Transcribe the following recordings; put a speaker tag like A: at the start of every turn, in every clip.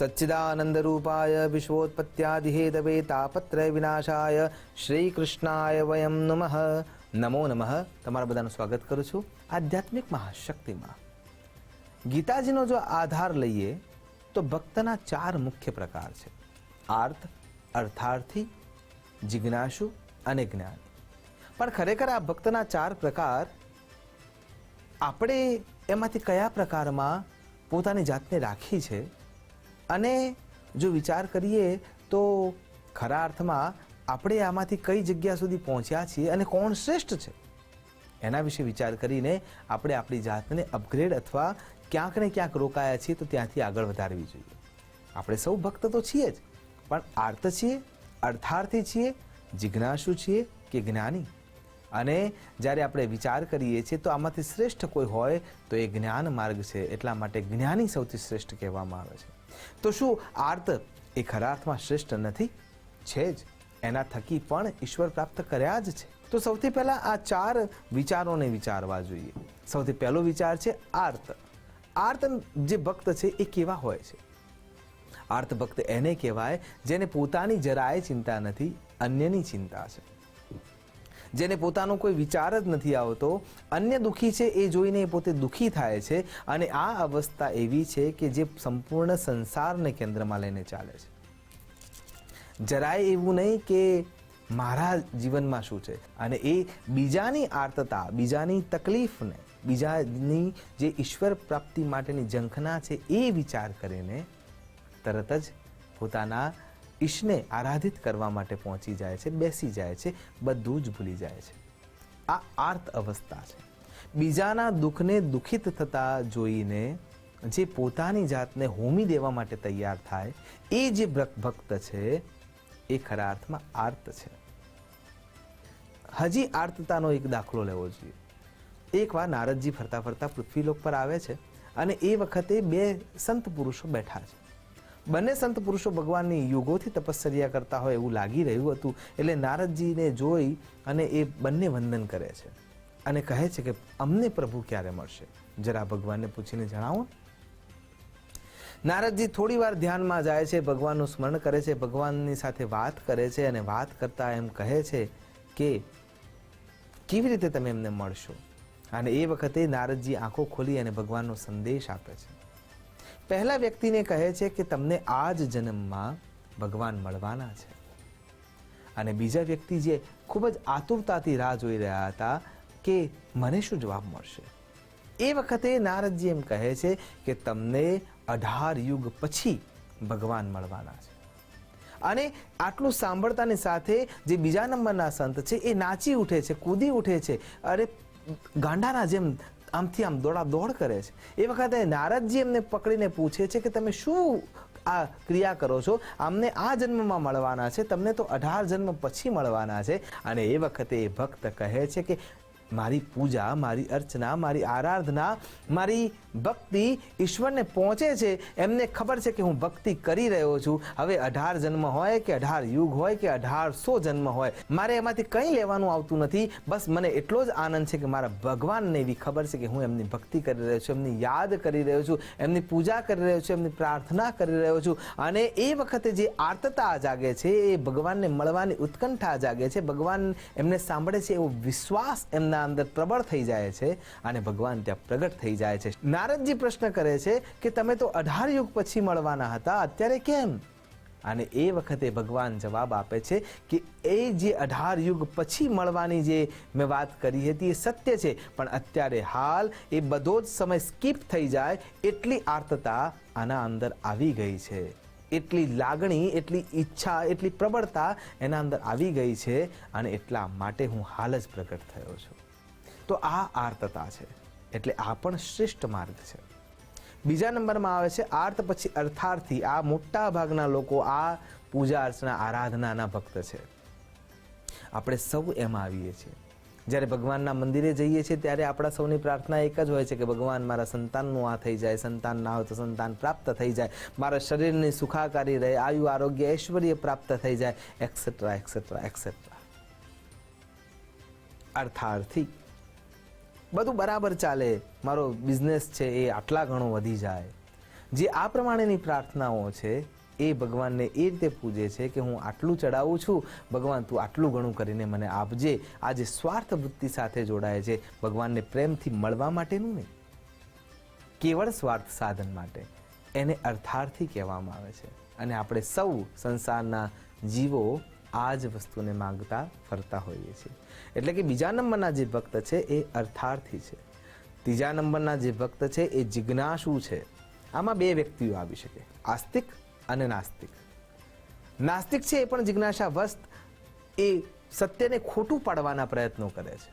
A: सच्चिदानंदरूपाय विश्वोत्पत्त्यादिहेतवे तापत्रय विनाशाय श्री कृष्णाय वयम नमः। नमो नमः। તમારા બધાનું સ્વાગત કરું છું આધ્યાત્મિક મહાશક્તિમાં। ગીતાજીનો જો આધાર લઈએ તો ભક્તના ચાર મુખ્ય પ્રકાર છે: આર્ત, અર્થાર્થી, જિજ્ઞાસુ અને જ્ઞાની। પણ ખરેખર આ ભક્તના ચાર પ્રકાર આપણે એમાંથી કયા પ્રકારમાં પોતાની જાતને રાખી છે અને જો વિચાર કરીએ તો ખરા અર્થમાં આપણે આમાંથી કઈ જગ્યા સુધી પહોંચ્યા છીએ અને કોણ શ્રેષ્ઠ છે એના વિશે વિચાર કરીને આપણે આપણી જાતને અપગ્રેડ અથવા ક્યાંક ને ક્યાંક રોકાયા છીએ તો ત્યાંથી આગળ વધારવી જોઈએ। આપણે સૌ ભક્ત તો છીએ જ, પણ આર્ત છીએ, અર્થાર્થી છીએ, જિજ્ઞાસુ છીએ કે જ્ઞાની? અને જ્યારે આપણે વિચાર કરીએ છીએ તો આમાંથી શ્રેષ્ઠ કોઈ હોય તો એ જ્ઞાન માર્ગ છે, એટલા માટે જ્ઞાની સૌથી શ્રેષ્ઠ કહેવામાં આવે છે। તો શું આર્ત એ ખરા અર્થમાં શ્રેષ્ઠ નથી? છે જ, એના થકી પણ ઈશ્વર પ્રાપ્ત કર્યા જ છે। તો સૌથી પહેલા આ ચાર વિચારોને વિચારવા જોઈએ। સૌથી પહેલો વિચાર છે આર્ત। આર્ત જે ભક્ત છે એ કેવા હોય છે? આર્ત ભક્ત એને કહેવાય જેને પોતાની જરાય ચિંતા નથી, અન્યની ચિંતા છે, જેને પોતાનો કોઈ વિચાર જ નથી આવતો, અન્ય દુઃખી છે એ જોઈને પોતે દુઃખી થાય છે અને આ અવસ્થા એવી છે કે જે સંપૂર્ણ સંસારને કેન્દ્રમાં લઈને ચાલે છે। જરાય એવું નહીં કે મારા જીવનમાં શું છે, અને એ બીજાની આર્તતા, બીજાની તકલીફને, બીજાની જે ઈશ્વર પ્રાપ્તિ માટેની ઝંખના છે એ વિચાર કરીને તરત જ પોતાના ઈશને આરાધિત કરવા માટે પહોંચી જાય છે, બેસી જાય છે, બધું જ ભૂલી જાય છે। આ આર્ત અવસ્થા છે। બીજાના દુઃખને દુઃખિત થતા જોઈને જે પોતાની જાતને હોમી દેવા માટે તૈયાર થાય એ જે ભક્ત છે એ ખરા અર્થમાં આર્ત છે। હજી આર્તતાનો એક દાખલો લેવો જોઈએ। એકવાર નારદજી ફરતા ફરતા પૃથ્વીલોક પર આવે છે અને એ વખતે બે સંત પુરુષો બેઠા છે। બંને સંત પુરુષો ભગવાનની યુગોથી તપશ્ચર્યા કરતા હોય એવું લાગી રહ્યું હતું, એટલે નારદજીને જોઈ અને એ બંને વંદન કરે છે અને કહે છે કે અમને પ્રભુ ક્યારે મળશે, જરા ભગવાનને પૂછીને જણાવો। નારદજી થોડી વાર ધ્યાનમાં જાય છે, ભગવાનનું સ્મરણ કરે છે, ભગવાનની સાથે વાત કરે છે અને વાત કરતા એમ કહે છે કે કેવી રીતે તમે એમને મળશો? અને એ વખતે નારદજી આંખો ખોલી અને ભગવાનનો સંદેશ આપે છે। પહેલા વ્યક્તિને કહે છે કે તમને આ જ જન્મમાં ભગવાન મળવાના છે, અને બીજા વ્યક્તિ જે ખૂબ જ આતુરતાથી રાહ જોઈ રહ્યા હતા કે મને શું જવાબ મળશે, એ વખતે નારદજી એમ કહે છે કે તમને 18 યુગ પછી ભગવાન મળવાના છે। અને આટલું સાંભળતાની સાથે જે બીજા નંબરના સંત છે એ નાચી ઉઠે છે, કૂદી ઉઠે છે, અરે ગાંડાના જેમ આમથી આમ દોડાદોડ કરે છે। એ વખતે નારદજી એમને પકડીને પૂછે છે કે તમે શું આ ક્રિયા કરો છો? આમને આ જન્મમાં મળવાના છે, તમને તો 18 જન્મ પછી મળવાના છે। અને એ વખતે એ ભક્ત કહે છે કે મારી પૂજા, મારી અર્ચના, મારી આરાધના, મારી ભક્તિ ઈશ્વરને પહોંચે છે, એમને ખબર છે કે હું ભક્તિ કરી રહ્યો છું। હવે 18 જન્મ હોય કે 18 યુગ હોય કે 1800 જન્મ હોય, મારે એમાંથી કંઈ લેવાનું આવતું નથી। બસ મને એટલો જ આનંદ છે કે મારા ભગવાનને એવી ખબર છે કે હું એમની ભક્તિ કરી રહ્યો છું, એમની યાદ કરી રહ્યો છું, એમની પૂજા કરી રહ્યો છું, એમની પ્રાર્થના કરી રહ્યો છું। અને એ વખતે જે આર્તતા જાગે છે, એ ભગવાનને મળવાની ઉત્કંઠા જાગે છે, ભગવાન એમને સાંભળે છે એવો વિશ્વાસ એમના અંદર પ્રબળ થઈ જાય છે અને ભગવાન ત્યાં પ્રગટ થઈ જાય છે। નારદજી પ્રશ્ન કરે છે કે તમે તો 18 યુગ પછી મળવાના હતા, અત્યારે કેમ? અને એ વખતે ભગવાન જવાબ આપે છે કે એ જે 18 યુગ પછી મળવાની જે મેં વાત કરી હતી એ સત્ય છે, પણ અત્યારે હાલ એ બધો જ સમય સ્કીપ થઈ જાય એટલી આર્તતા આના અંદર આવી ગઈ છે, એટલી લાગણી, એટલી ઈચ્છા, એટલી પ્રબળતા એના અંદર આવી ગઈ છે, અને એટલા માટે હું હાલ જ પ્રગટ થયો છું। તો આ આર્તતા છે, એટલે આ પણ શ્રેષ્ઠ માર્ગ છે। બીજા નંબરમાં આવે છે આર્ત, પછી અર્થાર્થી। આ મોટા ભાગના લોકો આ પૂજા અર્ચના આરાધનાના ભક્ત છે। આપણે સૌ એમાં આવીએ છીએ। જ્યારે ભગવાનના મંદિરે જઈએ છીએ ત્યારે આપણા સૌની પ્રાર્થના એક જ હોય છે કે ભગવાન મારા સંતાનનું આ થઈ જાય, સંતાન ના હોય તો સંતાન પ્રાપ્ત થઈ જાય, મારા શરીરની સુખાકારી રહે, આયુ આરોગ્ય ઐશ્વર્ય પ્રાપ્ત થઈ જાય, એક્સેટ્રા એક્સેટ્રા એક્સેટ્રા। અર્થાર્થી બધું બરાબર ચાલે, મારો બિઝનેસ છે એ આટલા ઘણો વધી જાય, જે આ પ્રમાણેની પ્રાર્થનાઓ છે એ ભગવાનને એ રીતે પૂજે છે કે હું આટલું ચડાવું છું, ભગવાન તું આટલું ઘણું કરીને મને આપજે. આ જે સ્વાર્થ વૃત્તિ સાથે જોડાય છે, ભગવાનને પ્રેમથી મળવા માટેનું નહીં, કેવળ સ્વાર્થ સાધન માટે, એને અર્થાર્થી કહેવામાં આવે છે. અને આપણે સૌ સંસારના જીવો આ જ વસ્તુને માંગતા ફરતા હોઈએ છીએ. એટલે કે બીજા નંબરના જે ભક્ત છે એ અર્થાર્થી છે, ત્રીજા નંબરના જે ભક્ત છે એ જિજ્ઞાસુ છે. આમાં બે વ્યક્તિઓ આવી શકે, આસ્તિક અને નાસ્તિક. નાસ્તિક છે એ પણ જિજ્ઞાસાવશ એ સત્યને ખોટું પાડવાના પ્રયત્નો કરે છે.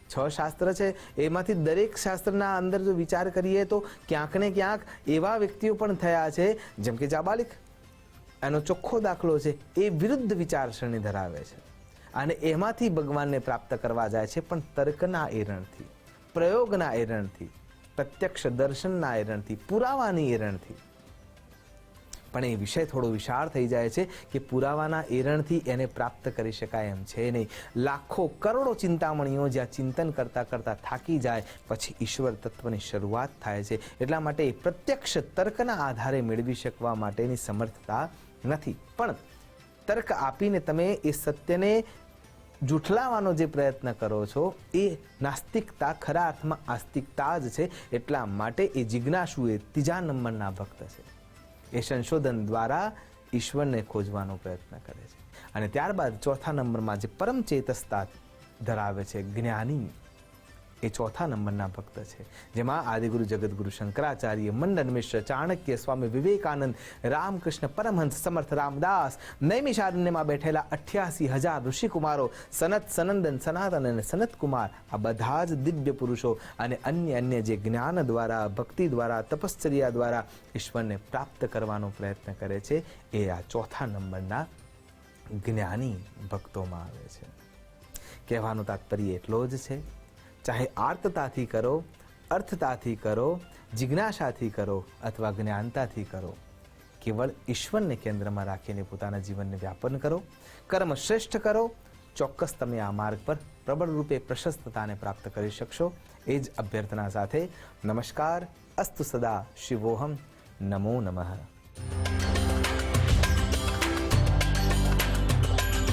A: 6 શાસ્ત્ર છે, એમાંથી દરેક શાસ્ત્રના અંદર જો વિચાર કરીએ તો ક્યાંક ને ક્યાંક એવા વ્યક્તિઓ પણ થયા છે, જેમ કે જાબાલિક, એનો ચોખ્ખો દાખલો છે. એ વિરુદ્ધ વિચારસરણી ધરાવે છે અને એમાંથી ભગવાનને પ્રાપ્ત કરવા જાય છે, પણ તર્કના એરણથી, પ્રયોગના એરણથી, પ્રત્યક્ષ દર્શનના એરણથી, પુરાવાની એરણથી. પણ એ વિષય થોડો વિશાળ થઈ જાય છે કે પુરાવાના એરણથી એને પ્રાપ્ત કરી શકાય એમ છે નહીં. લાખો કરોડો ચિંતામણીઓ જ્યાં ચિંતન કરતાં કરતાં થાકી જાય પછી ઈશ્વર તત્વની શરૂઆત થાય છે. એટલા માટે પ્રત્યક્ષ તર્કના આધારે મેળવી શકવા માટેની સમર્થતા નથી. પણ તર્ક આપીને તમે એ સત્યને જૂઠલાવાનો જે પ્રયત્ન કરો છો એ નાસ્તિકતા, ખરા અર્થમાં આસ્તિકતા જ છે. એટલા માટે એ જિજ્ઞાસુ એ ત્રીજા નંબરના ભક્ત છે. એ સંશોધન દ્વારા ઈશ્વરને ખોજવાનો પ્રયત્ન કરે છે. અને ત્યારબાદ ચોથા નંબરમાં જે પરમ ચેતસતા ધરાવે છે, જ્ઞાની, એ ચોથા નંબરના ભક્ત છે. જેમાં આદિગુરુ જગતગુરુ શંકરાચાર્ય, મંડન મિશ્ર, ચાણક્ય, સ્વામી વિવેકાનંદ, રામકૃષ્ણ પરમહંસ, સમર્થ રામદાસ, નૈમિષારણ્યમાં બેઠેલા 88,000 ઋષિકુમારો, સનત, સનંદન, સનાતન અને સનતકુમાર, આ બધા જ દિવ્ય પુરુષો અને અન્ય જે જ્ઞાન દ્વારા, ભક્તિ દ્વારા, તપશ્ચર્યા દ્વારા ઈશ્વરને પ્રાપ્ત કરવાનો પ્રયત્ન કરે છે, એ આ ચોથા નંબરના જ્ઞાની ભક્તોમાં આવે છે. કહેવાનું તાત્પર્ય એટલો જ છે, ચાહે આર્તતાથી કરો, અર્થતાથી કરો, જિજ્ઞાસાથી કરો અથવા જ્ઞાનતાથી કરો, કેવળ ઈશ્વરને કેન્દ્રમાં રાખીને પોતાના જીવનને વ્યાપન કરો, કર્મ શ્રેષ્ઠ કરો, ચોક્કસ તમે આ માર્ગ પર પ્રબળ રૂપે પ્રશસ્તતાને પ્રાપ્ત કરી શકશો. એ જ અભ્યર્થના સાથે નમસ્કાર. અસ્તુ સદા શિવોહમ. નમો નમઃ.